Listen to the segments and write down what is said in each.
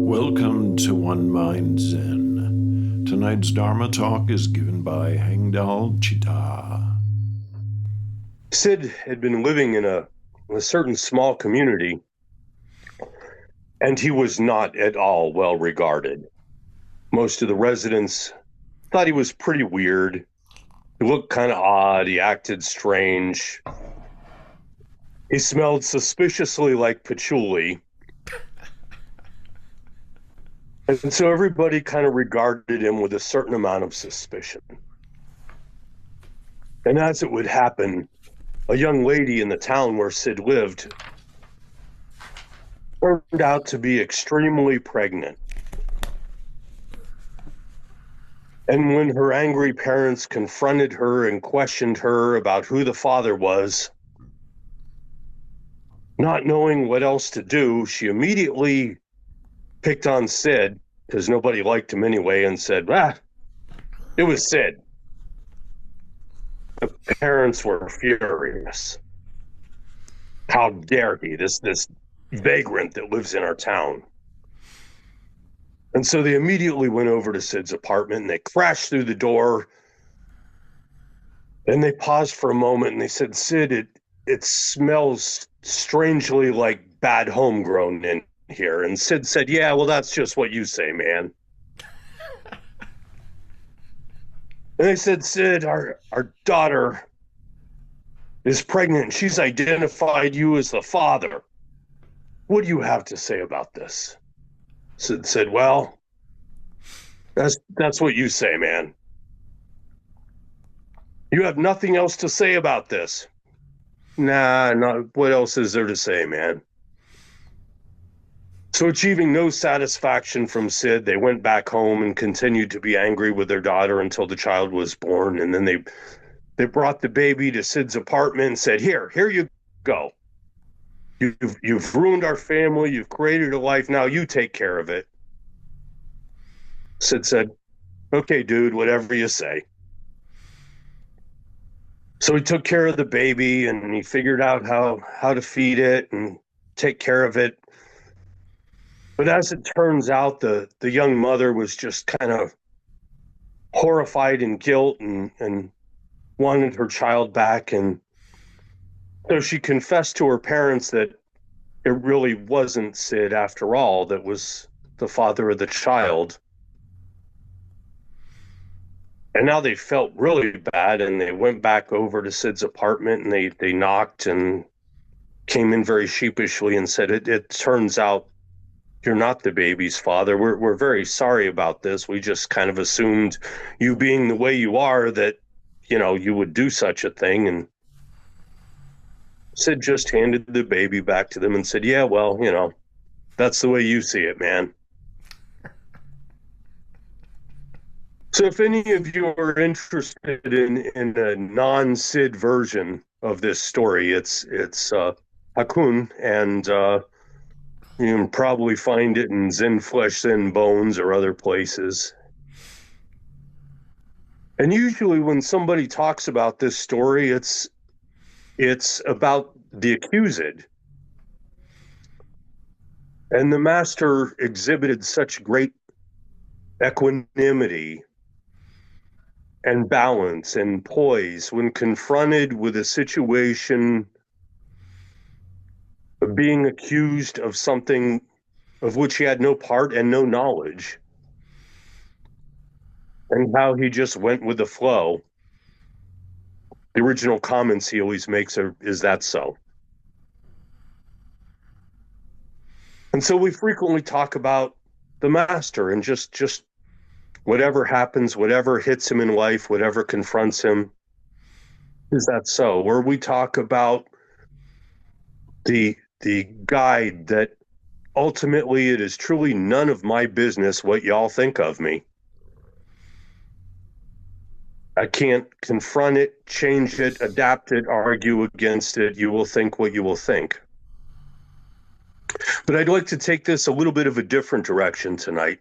Welcome to One Mind Zen. Tonight's Dharma talk is given by Haengdal Citta. Sid had been living in a certain small community, and he was not at all well regarded. Most of the residents thought he was pretty weird. He looked kind of odd. He acted strange. He smelled suspiciously like patchouli. And so everybody kind of regarded him with a certain amount of suspicion. And as it would happen, a young lady in the town where Sid lived turned out to be extremely pregnant. And when her angry parents confronted her and questioned her about who the father was, not knowing what else to do, she immediately picked on Sid, because nobody liked him anyway, and said, it was Sid. The parents were furious. How dare he, this vagrant that lives in our town. And so they immediately went over to Sid's apartment and they crashed through the door. And they paused for a moment and they said, Sid, it smells strangely like bad homegrown in here. And Sid said, yeah, well, that's just what you say, man. And they said, Sid, our daughter is pregnant. She's identified you as the father. What do you have to say about this? Sid said, well, that's what you say, man. You have nothing else to say about this. Nah, what else is there to say, man? So achieving no satisfaction from Sid, they went back home and continued to be angry with their daughter until the child was born. And then they brought the baby to Sid's apartment and said, here you go. You've ruined our family. You've created a life. Now you take care of it. Sid said, okay, dude, whatever you say. So he took care of the baby and he figured out how to feed it and take care of it. But as it turns out, the young mother was just kind of horrified in guilt and wanted her child back. And so she confessed to her parents that it really wasn't Sid after all that was the father of the child. And now they felt really bad and they went back over to Sid's apartment and they knocked and came in very sheepishly and said, it turns out you're not the baby's father. We're very sorry about this. We just kind of assumed, you being the way you are, that, you would do such a thing. And Sid just handed the baby back to them and said, yeah, well, that's the way you see it, man. So if any of you are interested in a non-Sid version of this story, it's Hakuin, and you can probably find it in Zen Flesh, Zen Bones, or other places. And usually when somebody talks about this story, it's about the accused. And the master exhibited such great equanimity and balance and poise when confronted with a situation of being accused of something of which he had no part and no knowledge, and how he just went with the flow. The original comments he always makes are, is that so? And so we frequently talk about the master and just whatever happens, whatever hits him in life, whatever confronts him, is that so? Or we talk about the guide that ultimately it is truly none of my business what y'all think of me. I can't confront it, change it, adapt it, argue against it. You will think what you will think. But I'd like to take this a little bit of a different direction tonight.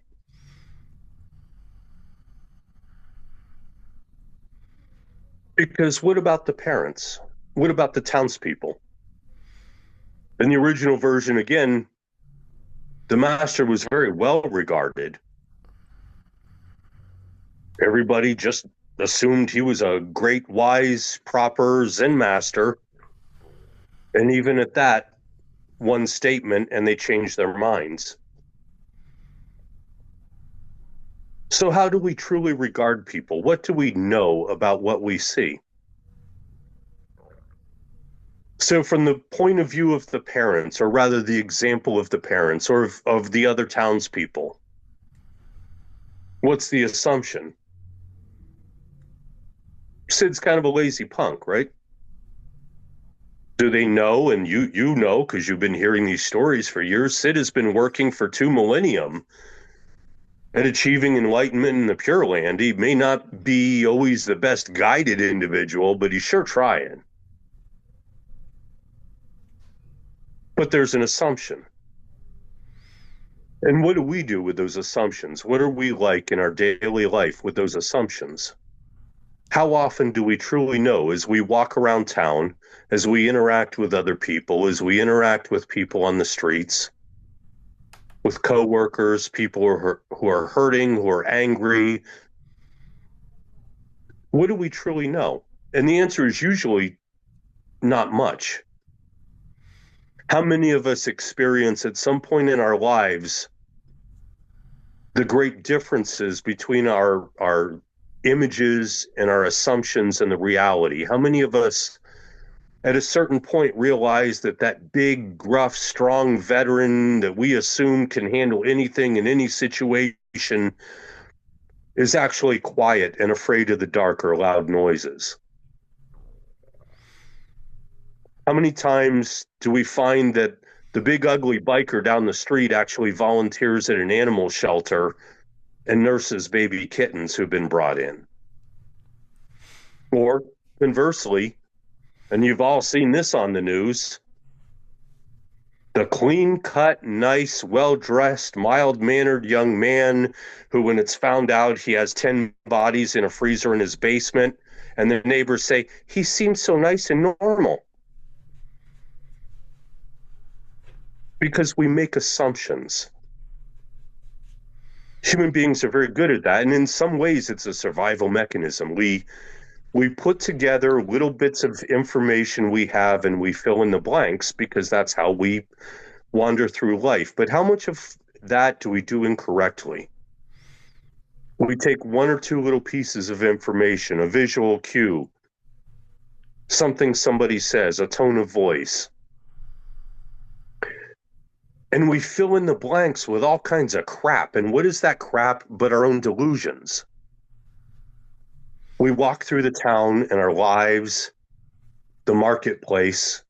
Because what about the parents? What about the townspeople? In the original version, again, The master was very well regarded. Everybody just assumed he was a great, wise, proper Zen master. And even at that, one statement and they changed their minds. So how do we truly regard people? What do we know about what we see? So from the point of view of the parents, or rather the example of the parents or of the other townspeople, what's the assumption? Sid's kind of a lazy punk, right? Do they know? And you know, because you've been hearing these stories for years, Sid has been working for 2 millennia at achieving enlightenment in the Pure Land. He may not be always the best guided individual, but he's sure trying. But there's an assumption. And what do we do with those assumptions? What are we like in our daily life with those assumptions? How often do we truly know as we walk around town, as we interact with other people, as we interact with people on the streets, with coworkers, people who are hurting, who are angry? What do we truly know? And the answer is usually not much. How many of us experience at some point in our lives the great differences between our images and our assumptions and the reality? How many of us at a certain point realize that big, gruff, strong veteran that we assume can handle anything in any situation is actually quiet and afraid of the dark or loud noises? How many times do we find that the big ugly biker down the street actually volunteers at an animal shelter and nurses baby kittens who've been brought in? Or conversely, and you've all seen this on the news, the clean-cut, nice, well-dressed, mild-mannered young man who, when it's found out he has 10 bodies in a freezer in his basement, and the neighbors say, he seems so nice and normal. Because we make assumptions. Human beings are very good at that, and in some ways it's a survival mechanism. We put together little bits of information we have and we fill in the blanks because that's how we wander through life. But how much of that do we do incorrectly? We take one or two little pieces of information, a visual cue, something somebody says, a tone of voice, and we fill in the blanks with all kinds of crap. And what is that crap but our own delusions? We walk through the town and our lives, the marketplace,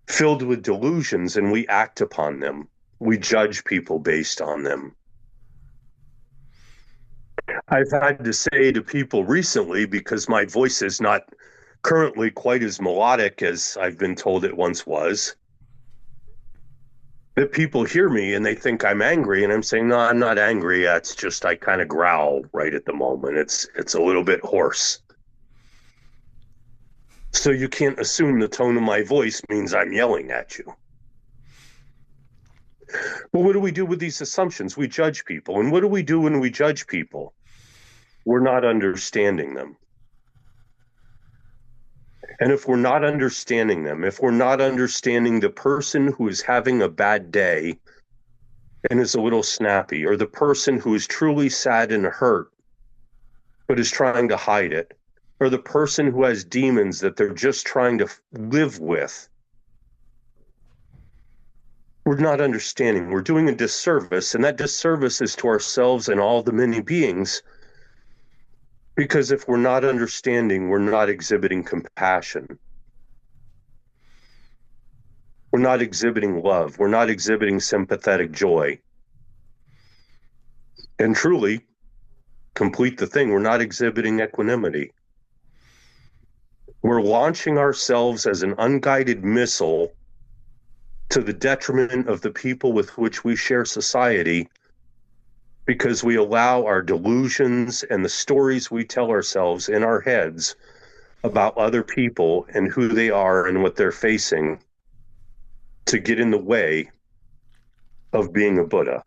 filled with delusions, and we act upon them. We judge people based on them. I've had to say to people recently, because my voice is not currently quite as melodic as I've been told it once was, that people hear me and they think I'm angry, and I'm saying, no, I'm not angry. It's just I kind of growl right at the moment. It's a little bit hoarse. So you can't assume the tone of my voice means I'm yelling at you. But what do we do with these assumptions? We judge people. And what do we do when we judge people? We're not understanding them. And if we're not understanding them, if we're not understanding the person who is having a bad day and is a little snappy, or the person who is truly sad and hurt but is trying to hide it, or the person who has demons that they're just trying to live with, we're not understanding. We're doing a disservice, and that disservice is to ourselves and all the many beings. Because if we're not understanding, we're not exhibiting compassion. We're not exhibiting love. We're not exhibiting sympathetic joy. And truly, complete the thing, we're not exhibiting equanimity. We're launching ourselves as an unguided missile to the detriment of the people with which we share society, because we allow our delusions and the stories we tell ourselves in our heads about other people and who they are and what they're facing to get in the way of being a Buddha.